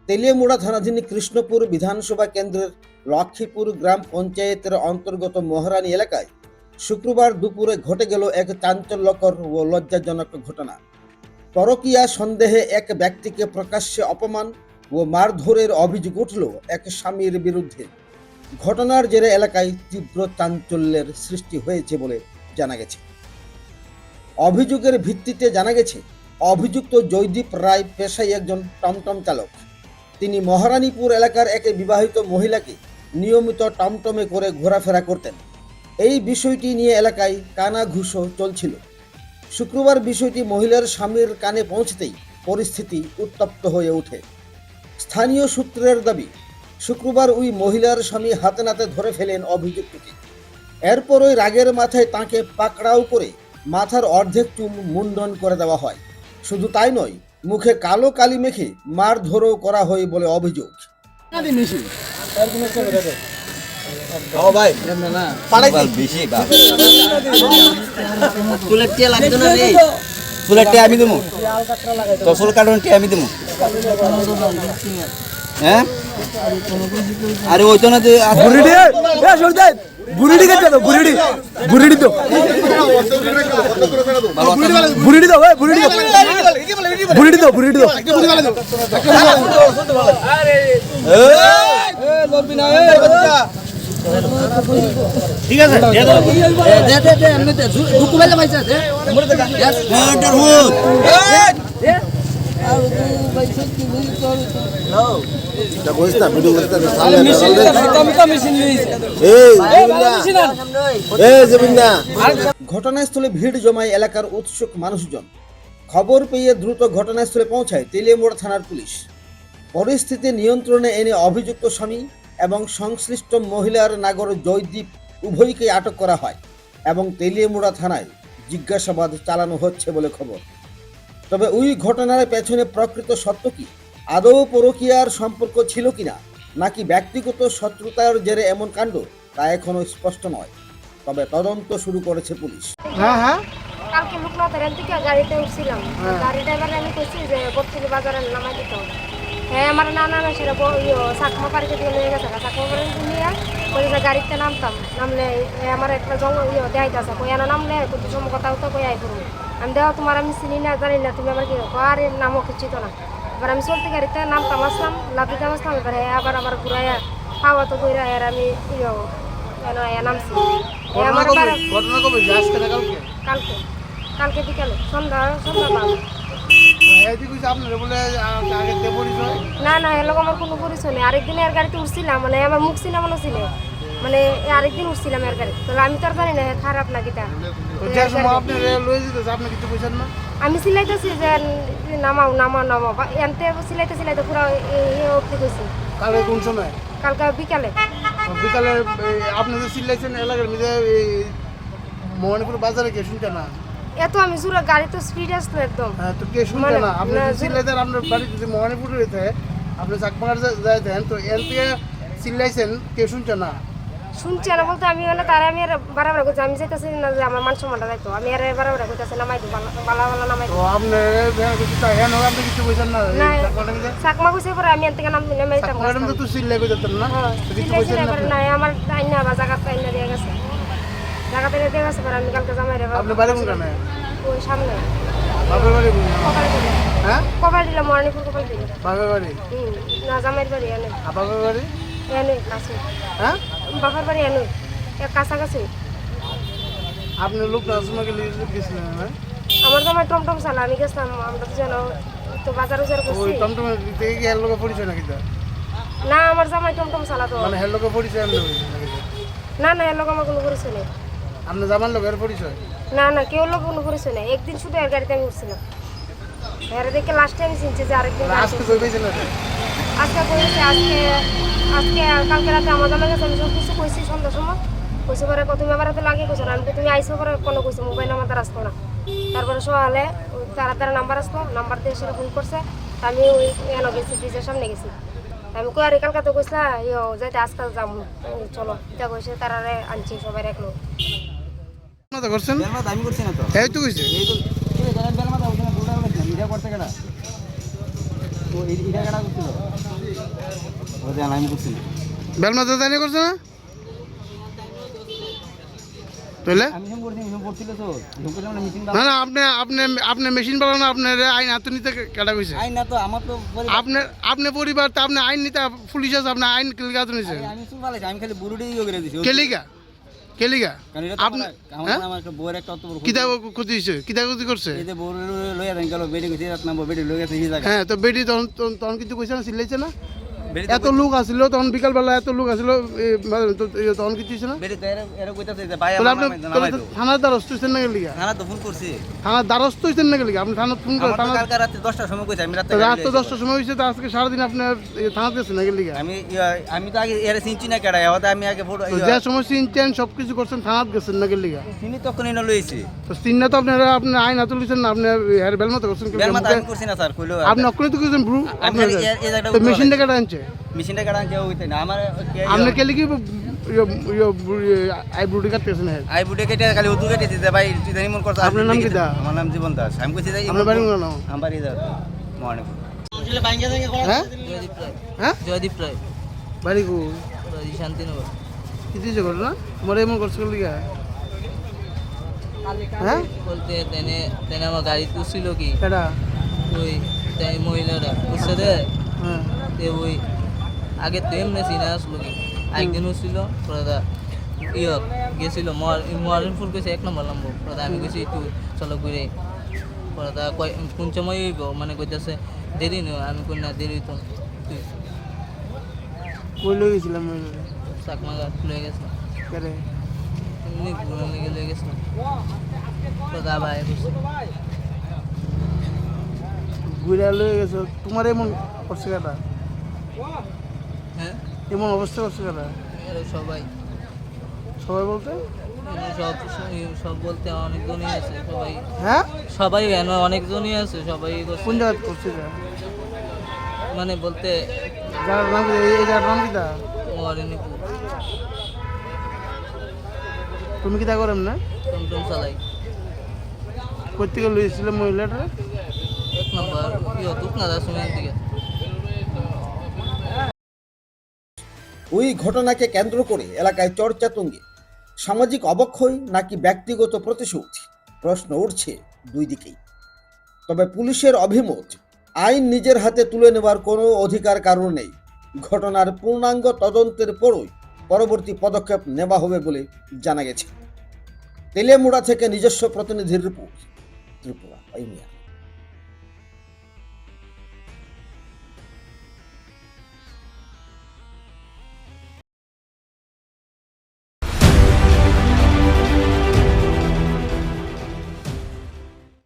তেলিয়ামুড়া থানাধীন কৃষ্ণপুর বিধানসভা কেন্দ্রের লক্ষ্মীপুর গ্রাম পঞ্চায়েতের অন্তর্গত মহারানী এলাকায় শুক্রবার দুপুরে ঘটে গেল এক চাঞ্চল্যকর ও লজ্জাজনক ঘটনা। পরকীয়া সন্দেহে এক ব্যক্তিকে প্রকাশ্যে অপমান ও মারধরের অভিযোগ উঠল এক স্বামীর বিরুদ্ধে। ঘটনার জেরে এলাকায় তীব্র চাঞ্চল্যের সৃষ্টি হয়েছে বলে জানা গেছে। অভিযোগের ভিত্তিতে জানা গেছে, অভিযুক্ত জয়দীপ রায় পেশায় একজন টমটম চালক। তিনি মহারানীপুর এলাকার এক বিবাহিত মহিলাকে নিয়মিত টমটমে করে ঘোরাফেরা করতেন। এই বিষয়টি নিয়ে এলাকায় কানাঘুষো চলছিল। শুক্রবার বিষয়টি মহিলার স্বামীর কানে পৌঁছতেই পরিস্থিতি উত্তপ্ত হয়ে ওঠে। স্থানীয় সূত্রের দাবি, শুক্রবার ওই মহিলার স্বামী হাতে নাতে ধরে ফেলেন অভিযুক্তকে। এরপরই রাগের মাথায় তাঁকে পাকড়াও করে মাথার অর্ধেক চুল মুন্ডন করে দেওয়া হয়। শুধু তাই নয়, মুখে কালো কালি মেখে মারধরও করা হয় বলে অভিযোগ। আমি দেবো তসল কারণটি আমি দেবো হ্যাঁ আরে ওই তো না বুড়িডি কেটে দাও বুড়িডি তো বুড়িডি দাও বুড়িডি দাও বুড়িডি দাও বুড়িডি দাও ঠিক আছে ঘটনাস্থলে ভিড় জমায় এলাকার উৎসুক মানুষজন। খবর পেয়ে দ্রুত ঘটনাস্থলে পৌঁছায় তেলিয়ামুড়া থানার পুলিশ। পরিস্থিতি নিয়ন্ত্রণে এনে অভিযুক্ত স্বামী এবং সংশ্লিষ্ট মহিলার নাগর জয়দীপ উভয়কে আটক করা হয় এবং তেলিয়ামুড়া থানায় জিজ্ঞাসাবাদ চালানো হচ্ছে বলে খবর। তবে ওই ঘটনার পেছনে প্রকৃত সত্য কি, আদৌ পরকীয়ার সম্পর্ক ছিল কিনা, নাকি ব্যক্তিগত শত্রুতার জেরে এমন কাণ্ড, তা এখনো স্পষ্ট নয়। তবে তদন্ত শুরু করেছে পুলিশ। কালকে লোকনাথ রেল থেকে গাড়িতে উঠছিলাম, গাড়ি ড্রাইভারে আমি কইছি যে বত্রিশ বাজারে নামাই দিতে হবে। হ্যাঁ, আমার নানা সেটা চাকমা পাড়িতে দিয়ে নিয়ে গেছে, চাকমা পাড়িতে নিয়ে ওই যে গাড়িতে নামলে আমার একটা দেখাইতে আছে, কই আনা নামলে কত সময় কথা হতো কই আই করবো। আমি দেখো তোমার আমি চিনি না জানি না, তুমি আমার কি আর নামও কিছু তো না। এবার আমি চলতে গাড়িতে নামতাম আসলাম, লাফিতে আসলাম, এবার আবার আমার ঘুরাইয়া খাওয়া তো ঘুরা আর আমি নামছি। কালকে কালকে বিকালে সন্ধ্যা না না, এর লোক আমার কোনো পরিচয় নেই। আরেকদিন এর গাড়িতে উঠছিলাম, মানে আমার মুখ সিনেমানো ছিল, মানে আরেকদিন উঠছিলাম এর গাড়ি, তাহলে আমি তো আর জানি না খারাপ নাকি তা। আমি সিলাইতেছি যে নামাও নামাও নামাও, এনতে সিলাইতে পুরো অব্দি গেছি। কালকে কোন সময়? কালকে বিকালে। বিকালে আপনি যে সিলাইছেন এলাকার মধ্যে মোহনপুর বাজারে কে শুনতে না? এত আমি জোরে গাড়ি তো স্পিড আসতো একদম। হ্যাঁ, তো কে শুনতে না? আপনি সিলাইতেন, আপনার বাড়ি যদি মোহনপুর হইতে আপনি চাকমার যাইতেন, তো এর থেকে সিলাইছেন, কে শুনছে না? শুনছে না বলতে আমি হলে তারা আমি আর বাড়াবাড়া করছি, আমি চাইতেছি না যে আমার মান সম্মানটা যাইতো, আমি আর বাড়াবাড়া করতেছি নামাই দিই বালা নামাই দিই। আপনি কিছু বুঝেন না? চাকমা কইছে পরে আমি এর থেকে নামাই দিতাম না, তো সিলাই করতেন না? কিছু বুঝেন না? আমার আইনা বা জায়গাতে আইনা দিয়ে গেছে, জায়গাতে দিয়ে গেছে পরে আমি কালকে জামাই রে। আপনি বাড়ি কোনখানে? ওই সামনে বাপের বাড়ি কপাল দিল। হ্যাঁ, কপাল দিল, মর্নিপুর কপাল দিল। বাপের বাড়ি না, জামাইয়ের বাড়ি এনে। বাপের বাড়ি এনে কাছে। হ্যাঁ, বাপের বাড়ি এনে কাছাকাছি। আপনি লোক নাজমাকে গেছিলেন না? আমার জামাই টমটম চালা, আমি গেছিলাম, আমরা তো জানো তো বাজার উজার করছি। ওই টমটম থেকে কি এর লোকের পরিচয় নাকি? না, আমার জামাই টমটম চালা তো। মানে এর লোকের পরিচয় আমি না না, এর লোক আমার কোনো পরিচয় নেই। আপনার জামার লোকের পরিচয়? না না, কেউ লোক কোনো পরিচয় নেই। একদিন শুধু এর গাড়িতে আমি উঠছিলাম, এর দেখে লাস্টে আমি চিনছি যে আরেকদিন আজকে কই পেয়েছেন? আজকে করেছে, আজকে কালকে রাতে আমার জামাই গেছে, আমি সব কিছু কইছি সন্ধ্যার সময়। কইছে পরে তুমি আমার হাতে লাগিয়ে কইছো, আমি তুমি আইসো পরে কোনো কইছো মোবাইল আমার দ্বারা আসতো না। তারপরে সকালে তারা নাম্বার আসতো, নাম্বার দিয়ে সেটা ফোন করছে। আমি ওই এনে গেছি, ব্রিজের সামনে গেছি। আমি কই আর কালকে তো কইসলা যাইতে আজকে যাবো, চলো এটা কইছে, তারা আনছি সবাই রাখলো। করছেন আমি করছি না তো, এই তো কইছে এটা কেনা করছিল ওই আমি করছিল বেলমাতে তাই করছে না তাহলে আমি সব করছি সব করছিল তো সব করলাম না মিটিং না না আপনি মেশিন বানানো আপনার আইন হাতে নিতে কেটা কইছে আইন না তো আমার তো আপনি পরিবার তো আপনি আইন নিতে পুলিশ আছে আপনি আইন কেলিগা তো নিছে আমি শুন পালাইছি আমি খালি বুড়ুটি ইয়ে করে দিছি কেলিগা কারণ এটা আপনি আমার একটা বউয়ের একটা অত বড় কিতা ক্ষতি হয়েছে কিতা ক্ষতি করছে এই যে বউর লইয়া দেন গেল বেডি গেছে রাত নাম্বার বেডি লইয়া গেছে এই জায়গা হ্যাঁ তো বেটি তখন কিন্তু কইছে না চিল্লাইছে না এত লোক আসছিল তখন বিকালবেলা এত লোক আসছিল তখন কিছু হয়েছে না বেডি তো এরা কইতাছে যে ভাই তাহলে আমার আপনি নামাই দাও থানার দ্বারস্থ হয়েছেন না গেলি থানা তো ফোন করছি থানার দ্বারস্থ হয়েছেন না গেলি আপনি থানা ফোন করে আমার তো থানা কালকে রাতে 10টার সময় কইছি আমি রাতে রাত তো 10টার সময় হয়েছে তো আজকে সারাদিন আপনার থানাতে গেছেন না গেলি আমি তো আগে এর চিনছি না কেডা হয়তো আমি আগে ফটো যে সময় চিনছেন সব কিছু করছেন থানাত গেছেন না গেলি চিনি তখন এনে লইছি তো চিন্না তো আপনারা আপনার আইন হাতে লিখছেন না আপনি হেয়ার বেলমাতে করছেন বেলমাত আমি করছি না স্যার কইলো আপনি অক্ষরে তো কইছেন ব্রু আমি আপনার এই জায়গাটা তো মেশিনটা কেটে আনছে মেশিনটা কেডা আনছে ওইতে না আমার আপনি কে লিখি আই ব্রুটি কাটতেছেন হ্যাঁ আই বুটে কেটে খালি উদু কেটে দিতে ভাই তুই জানি মন করছ আপনার নাম কি দা? আমার নাম জীবন দাস আমি কইছি যে আপনার বাড়ি কোন নাম আমার বাড়ি দাও মর্নিংপুর হ্যাঁ জয়দীপ রায় হ্যাঁ জয়দীপ রায় বাড়ি কো শান্তিনগর কি দিয়েছে করে না তোমার এমন করছে লিখা হ্যাঁ বলতে তেনে তেনে আমার গাড়ি তুলছিল কি এটা ওই তাই মহিলারা বুঝছে রে হ্যাঁ তে ওই আগে তো এমনি চিনা আসলো কি একদিন ছিল দাদা ইয়ে গেছিল মহারিমপুর গেছে 1 নম্বর নাম্বার দাদা আমি গেছি একটু চলো ঘুরে দাদা কোন সময় হইব মানে কইতাছে দেরি নয় আমি কই না দেরি তো তুই কই লই গেছিলাম চাকমাগা লয়ে গেছে কেরে এমনি ঘুরে লেগে লয়ে গেছে দাদা ভাই বসে ঘুরে লই গেছে তোমার এমন করছে কেটা হ্যাঁ এমন অবস্থা করছে কেটা এরা সবাই সবাই বলতে সব সব বলতে অনেকজনই আছে সবাই হ্যাঁ সবাই কেন অনেকজনই আছে সবাই করছে। কোন জায়গায় করছে এটা মানে বলতে যার নাম কি এই যার নাম কিটা মহারিনীপুর তুমি কিটা করেন না টমটম চালাই করতে গেলে লইছিল মহিলাটা 1 নম্বর দুপনাদা সুমেন দিকে ওই ঘটনাকে কেন্দ্র করে এলাকায় চর্চা তুঙ্গে সামাজিক অবক্ষয় নাকি ব্যক্তিগত প্রতিশোধ প্রশ্ন উঠছে দুই দিকেই। তবে পুলিশের অভিমত আইন নিজের হাতে তুলে নেওয়ার কোনো অধিকার কারণ নেই, ঘটনার পূর্ণাঙ্গ তদন্তের পরই পরবর্তী পদক্ষেপ নেওয়া হবে বলে জানা গেছে। তেলেমুড়া থেকে নিজস্ব প্রতিনিধির রিপোর্ট, ত্রিপুরা।